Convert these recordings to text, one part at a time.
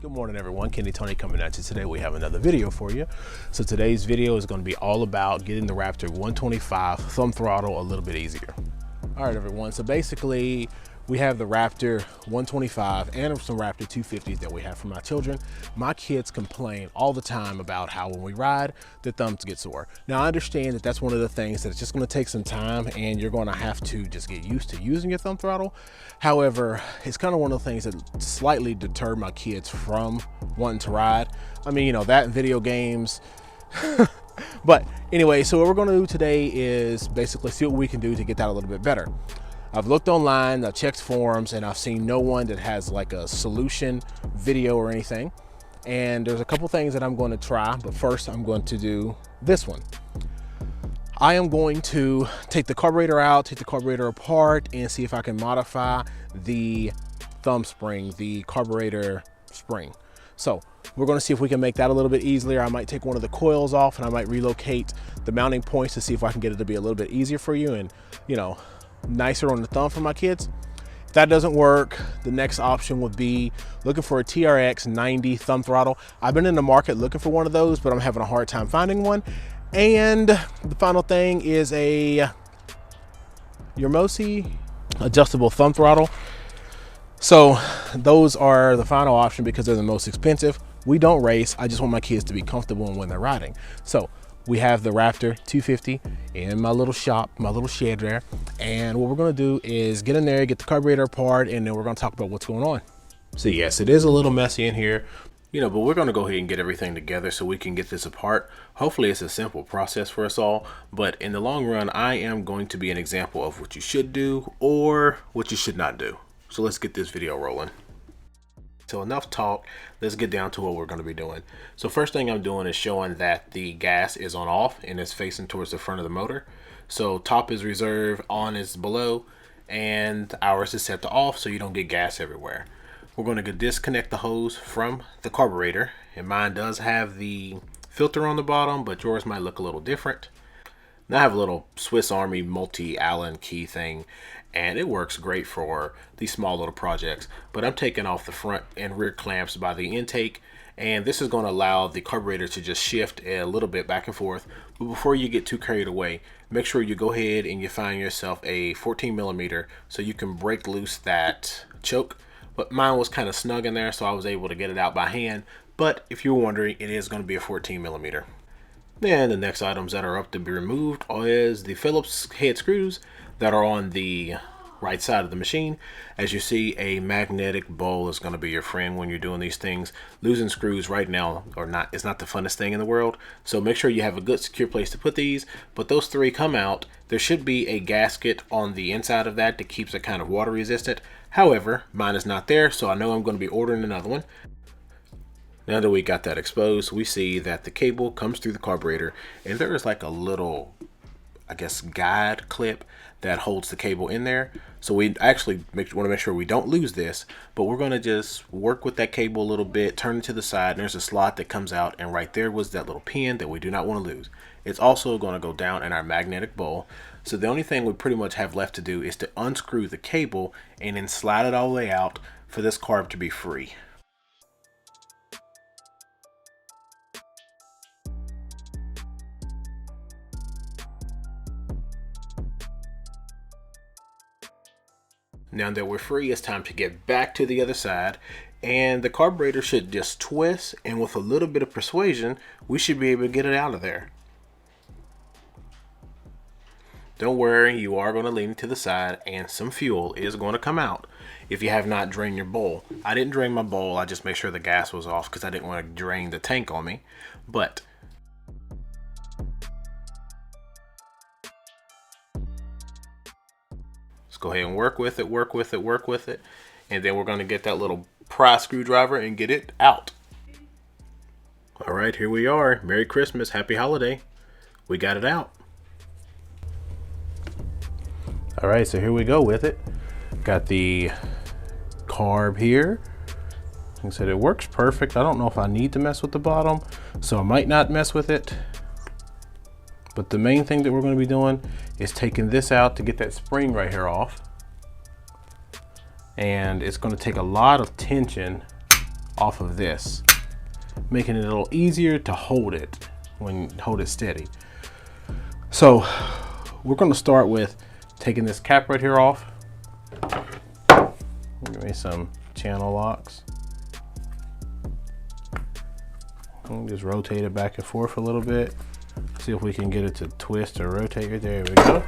Good morning everyone, Kenny Tony coming at you. Today we have another video for you. So today's video is going to be all about getting the Raptor 125 thumb throttle a little bit easier. All right everyone, so basically we have the Raptor 125 and some Raptor 250s that we have for my children. My kids complain all the time about how when we ride, the thumbs get sore. Now I understand that that's one of the things that it's just going to take some time and you're going to have to just get used to using your thumb throttle. However, it's kind of one of the things that slightly deter my kids from wanting to ride. I mean, you know, that in video games. But anyway, so what we're going to do today is basically see what we can do to get that a little bit better. I've looked online, I've checked forums, and I've seen no one that has like a solution video or anything. And there's a couple things that I'm going to try, but first I'm going to do this one. I am going to take the carburetor out, take the carburetor apart, and see if I can modify the thumb spring, the carburetor spring. So we're going to see if we can make that a little bit easier. I might take one of the coils off and I might relocate the mounting points to see if I can get it to be a little bit easier for you and, you know, nicer on the thumb for my kids. If that doesn't work, the next option would be looking for a TRX 90 thumb throttle. I've been in the market looking for one of those, but I'm having a hard time finding one. And the final thing is a Yamosi adjustable thumb throttle. So those are the final option because they're the most expensive. We don't race. I just want my kids to be comfortable when they're riding. So we have the Raptor 250 in my little shop, my little shed there. And what we're gonna do is get in there, get the carburetor apart, and then we're gonna talk about what's going on. So yes, it is a little messy in here, you know, but we're gonna go ahead and get everything together so we can get this apart. Hopefully it's a simple process for us all, but in the long run, I am going to be an example of what you should do or what you should not do. So let's get this video rolling. So enough talk, let's get down to what we're going to be doing. So first thing I'm doing is showing that the gas is on off and it's facing towards the front of the motor. So top is reserve, on is below, and ours is set to off so you don't get gas everywhere. We're going to disconnect the hose from the carburetor, and mine does have the filter on the bottom, but yours might look a little different. Now I have a little Swiss Army multi-Allen key thing, and it works great for these small little projects, but I'm taking off the front and rear clamps by the intake, and this is going to allow the carburetor to just shift a little bit back and forth. But before you get too carried away, make sure you go ahead and you find yourself a 14 millimeter so you can break loose that choke. But mine was kind of snug in there, so I was able to get it out by hand. But if you're wondering, it is going to be a 14 millimeter. Then the next items that are up to be removed is the Phillips head screws that are on the right side of the machine. As you see, a magnetic bowl is going to be your friend when you're doing these things. Losing screws right now is not the funnest thing in the world, so make sure you have a good secure place to put these. But those three come out. There should be a gasket on the inside of that keeps it kind of water resistant. However, mine is not there, so I know I'm going to be ordering another one. Now that we got that exposed, we see that the cable comes through the carburetor, and there is like a little, I guess, guide clip that holds the cable in there. So we actually want to make sure we don't lose this, but we're going to just work with that cable a little bit, turn it to the side, and there's a slot that comes out, and right there was that little pin that we do not want to lose. It's also going to go down in our magnetic bowl. So the only thing we pretty much have left to do is to unscrew the cable and then slide it all the way out for this carb to be free. Now that we're free, it's time to get back to the other side, and the carburetor should just twist, and with a little bit of persuasion, we should be able to get it out of there. Don't worry, you are going to lean to the side, and some fuel is going to come out if you have not drained your bowl. I didn't drain my bowl, I just made sure the gas was off because I didn't want to drain the tank on me. But go ahead and work with it, and then we're going to get that little pry screwdriver and get it out. All right, here we are. Merry Christmas, happy holiday. We got it out. All right, so here we go with it. Got the carb here. Like I said, it works perfect. I don't know if I need to mess with the bottom, so I might not mess with it. But the main thing that we're going to be doing is taking this out to get that spring right here off. And it's going to take a lot of tension off of this, making it a little easier to hold it steady. So we're going to start with taking this cap right here off. Give me some channel locks. And just rotate it back and forth a little bit. See if we can get it to twist or rotate. Right there we go.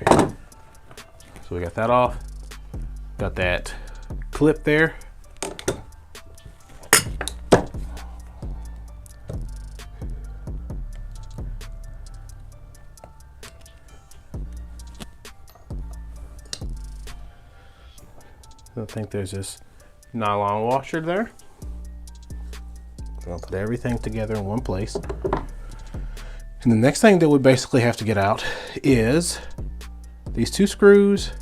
Right. So we got that off. Got that clip there. I think there's this nylon washer there. So I'm gonna put everything together in one place. And the next thing that we basically have to get out is these two screws.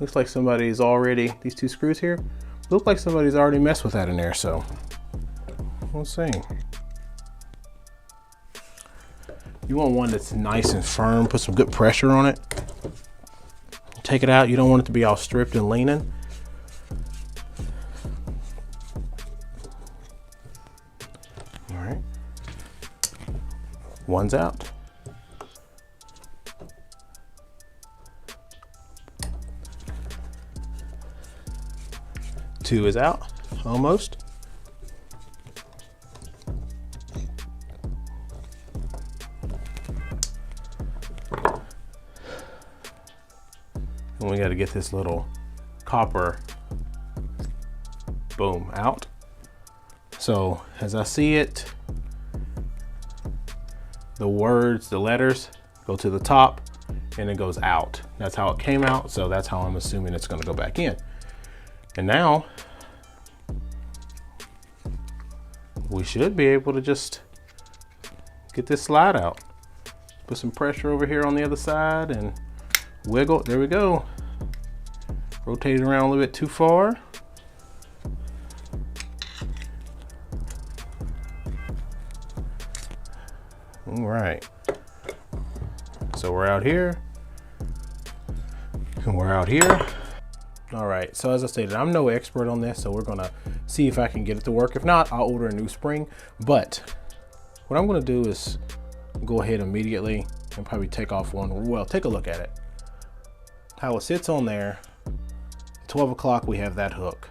Looks like somebody's already, these two screws here, look like somebody's already messed with that in there, so we'll see. You want one that's nice and firm, put some good pressure on it. Take it out, you don't want it to be all stripped and leaning. All right, one's out. Two is out, almost. And we got to get this little copper boom out. So as I see it, the words, the letters go to the top and it goes out. That's how it came out. So that's how I'm assuming it's going to go back in. And now we should be able to just get this slide out. Put some pressure over here on the other side and wiggle. There we go. Rotate it around a little bit too far. All right. So we're out here and we're out here. All right, so as I stated, I'm no expert on this, so we're gonna see if I can get it to work. If not, I'll order a new spring. But what I'm gonna do is go ahead immediately and probably take off one. Well, take a look at it. How it sits on there. 12 o'clock, we have that hook.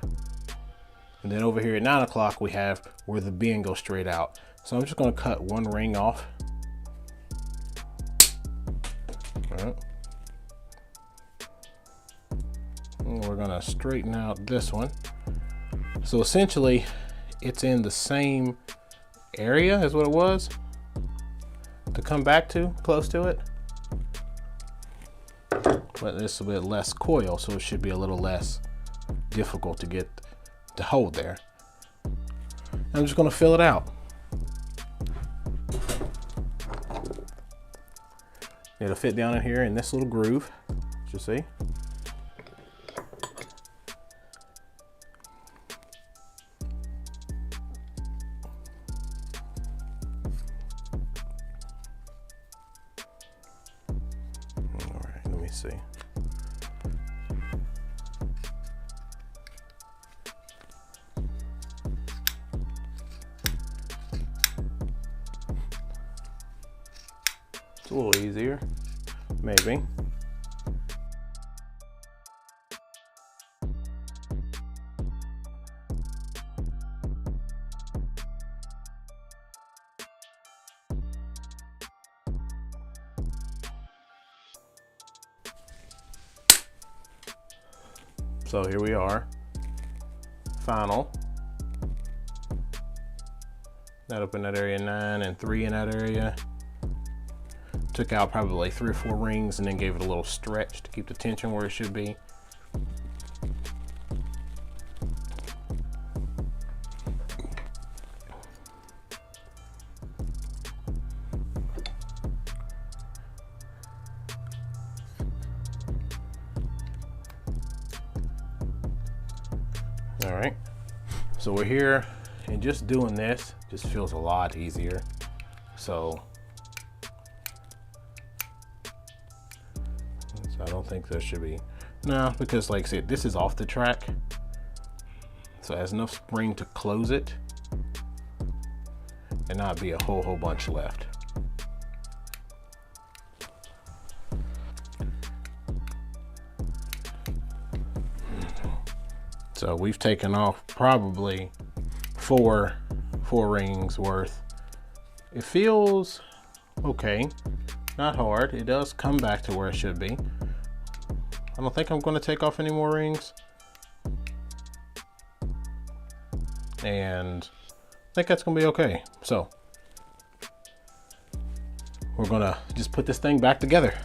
And then over here at 9 o'clock, we have where the bin goes straight out. So I'm just gonna cut one ring off. All right. And we're gonna straighten out this one. So essentially, it's in the same area as what it was to come back to, close to it. But this is a bit less coil, so it should be a little less difficult to get to hold there. I'm just gonna fill it out. It'll fit down in here in this little groove, as you see. All right, let me see. It's a little easier, maybe. So here we are, final. That up in that area 9 and 3 in that area. Took out probably 3 or 4 rings and then gave it a little stretch to keep the tension where it should be. All right, so we're here and just doing this just feels a lot easier. So think there should be. No, because like I said, this is off the track. So it has enough spring to close it and not be a whole bunch left. So we've taken off probably four rings worth. It feels okay, not hard. It does come back to where it should be. I don't think I'm going to take off any more rings. And I think that's going to be okay. So we're going to just put this thing back together.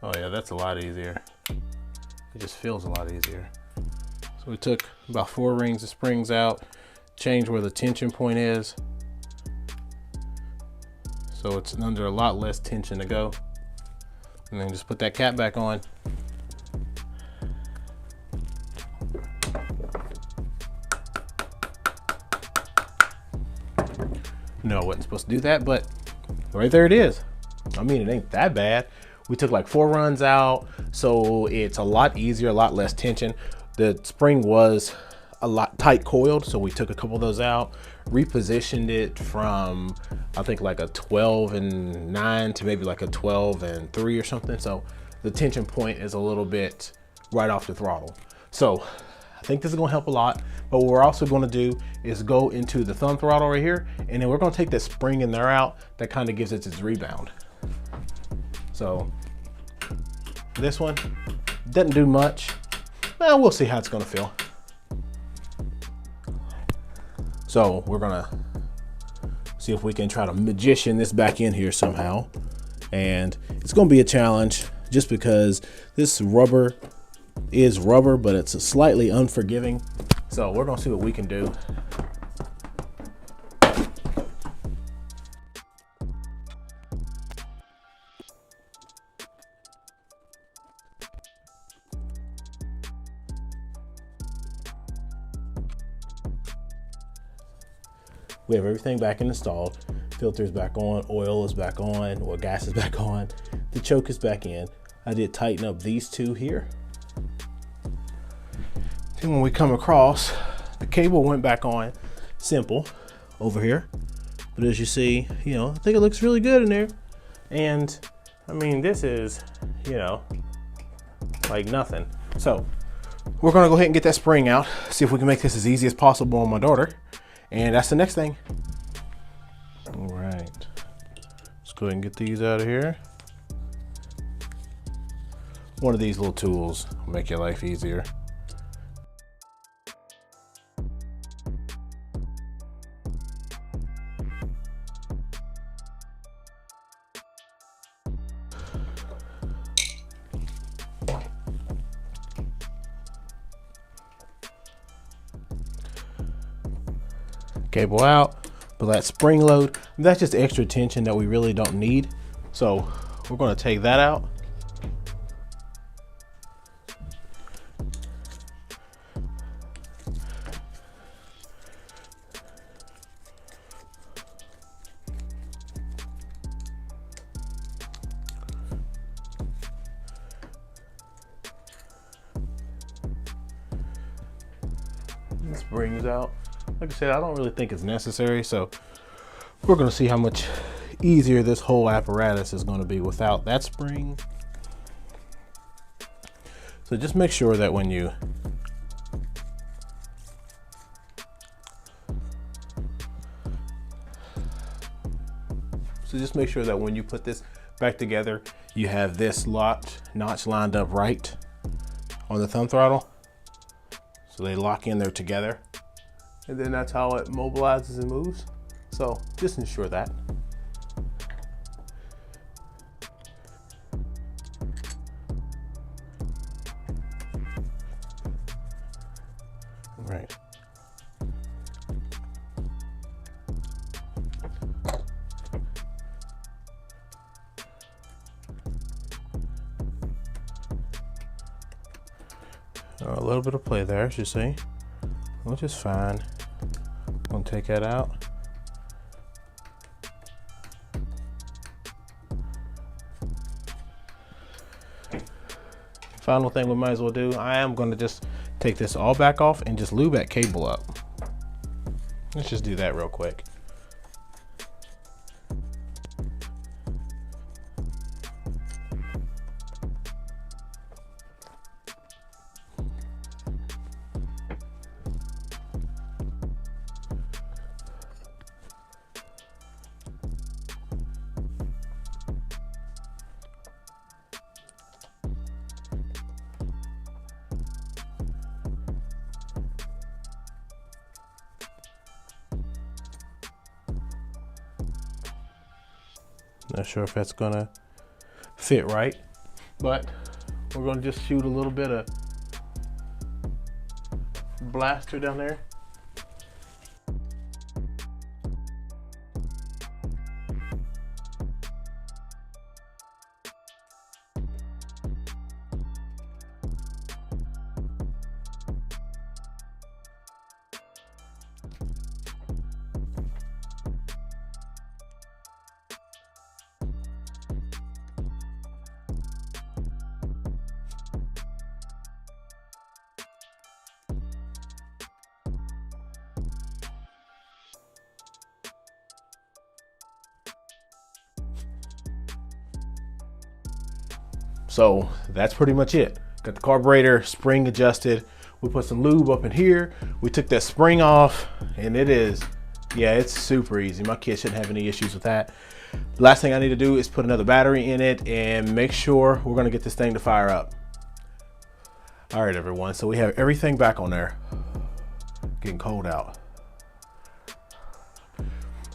Oh yeah, that's a lot easier. It just feels a lot easier. So we took about 4 rings of springs out, changed where the tension point is. So it's under a lot less tension to go. And then just put that cap back on. No, I wasn't supposed to do that, but right there it is. I mean, it ain't that bad. We took like 4 runs out, so it's a lot easier, a lot less tension. The spring was a lot tight coiled, so we took a couple of those out, repositioned it from, I think like a 12-9 to maybe like a 12-3 or something. So the tension point is a little bit right off the throttle. So I think this is gonna help a lot, but what we're also gonna do is go into the thumb throttle right here, and then we're gonna take that spring in there out that kind of gives it its rebound. So this one doesn't do much. Well, we'll see how it's gonna feel. So we're gonna see if we can try to magician this back in here somehow. And it's gonna be a challenge just because this rubber is rubber, but it's slightly unforgiving. So we're gonna see what we can do. We have everything back installed. Filter is back on, oil is back on, or gas is back on. The choke is back in. I did tighten up these two here. And when we come across, the cable went back on simple over here. But as you see, you know, I think it looks really good in there. And I mean, this is, you know, like nothing. So we're gonna go ahead and get that spring out, see if we can make this as easy as possible on my daughter. And that's the next thing. All right, let's go ahead and get these out of here. One of these little tools will make your life easier. Cable out, but that spring load, that's just extra tension that we really don't need. So we're going to take that out. The springs out. Like I said, I don't really think it's necessary, so we're going to see how much easier this whole apparatus is going to be without that spring. So just make sure that when you put this back together, you have this notch lined up right on the thumb throttle. So they lock in there together. And then that's how it mobilizes and moves. So just ensure that. Right. A little bit of play there, as you see, which is fine. I'm gonna take that out. Final thing we might as well do, I am gonna just take this all back off and just lube that cable up. Let's just do that real quick. Not sure if that's gonna fit right, but we're gonna just shoot a little bit of blaster down there. So that's pretty much it. Got the carburetor spring adjusted. We put some lube up in here. We took that spring off and it is, yeah, it's super easy. My kids shouldn't have any issues with that. Last thing I need to do is put another battery in it and make sure we're gonna get this thing to fire up. All right, everyone, so we have everything back on there. Getting cold out.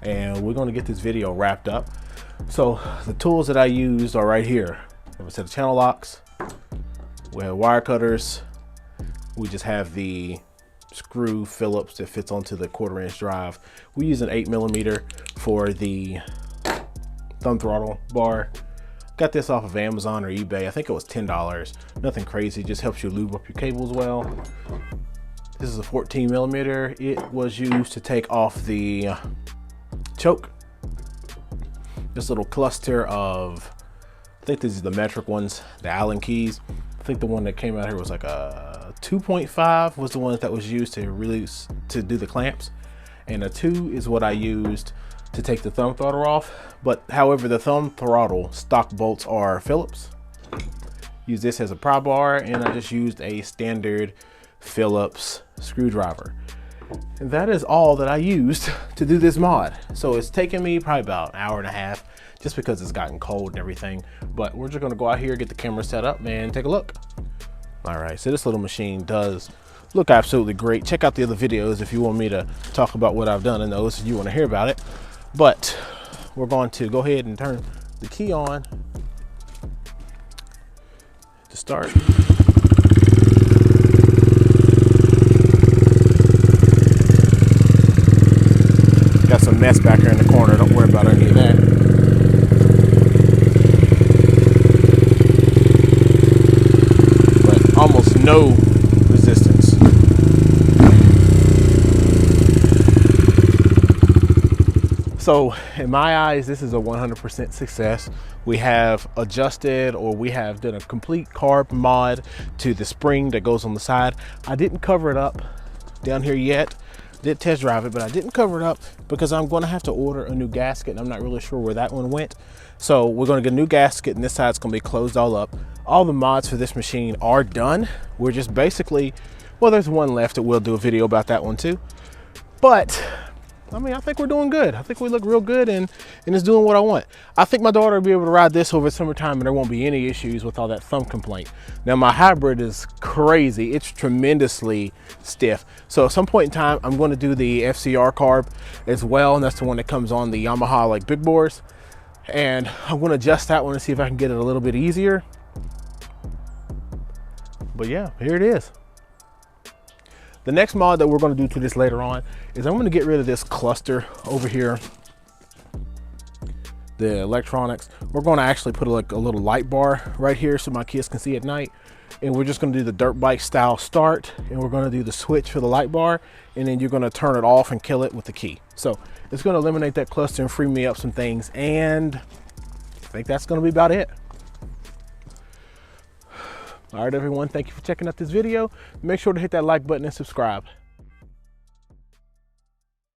And we're gonna get this video wrapped up. So the tools that I used are right here. We have a set of channel locks, we have wire cutters, we just have the screw Phillips that fits onto the 1/4 inch drive. We use an 8mm for the thumb throttle bar. Got this off of Amazon or eBay. I think it was $10. Nothing crazy, just helps you lube up your cables well. This is a 14mm. It was used to take off the choke. This little cluster of, I think these are the metric ones, the Allen keys. I think the one that came out here was like a 2.5 was the one that was used to do the clamps. And a 2 is what I used to take the thumb throttle off. But however, the thumb throttle stock bolts are Phillips. Use this as a pry bar, and I just used a standard Phillips screwdriver. And that is all that I used to do this mod. So it's taken me probably about an hour and a half, just because it's gotten cold and everything. But we're just gonna go out here, get the camera set up and take a look. All right, so this little machine does look absolutely great. Check out the other videos if you want me to talk about what I've done in those, if you wanna hear about it. But we're going to go ahead and turn the key on to start. Got some mess back here in the corner, don't worry about any of that. Almost no resistance. So in my eyes, this is a 100% success. We have adjusted, or we have done a complete carb mod to the spring that goes on the side. I didn't cover it up down here yet. Did test drive it, but I didn't cover it up because I'm going to have to order a new gasket, and I'm not really sure where that one went. So we're going to get a new gasket, and this side's going to be closed all up. All the mods for this machine are done. We're just basically, well, there's one left that we'll do a video about that one too. But I mean, I think we're doing good. I think we look real good, and it's doing what I want. I think my daughter will be able to ride this over summertime, and there won't be any issues with all that thumb complaint. Now, my hybrid is crazy. It's tremendously stiff. So at some point in time, I'm going to do the FCR carb as well, and that's the one that comes on the Yamaha like big bores. And I'm going to adjust that one and see if I can get it a little bit easier. But yeah, here it is. The next mod that we're going to do to this later on is I'm going to get rid of this cluster over here, the electronics. We're going to actually put like a little light bar right here so my kids can see at night. And we're just going to do the dirt bike style start, and we're going to do the switch for the light bar, and then you're going to turn it off and kill it with the key. So it's going to eliminate that cluster and free me up some things, and I think that's going to be about it. All right, everyone, thank you for checking out this video. Make sure to hit that like button and subscribe.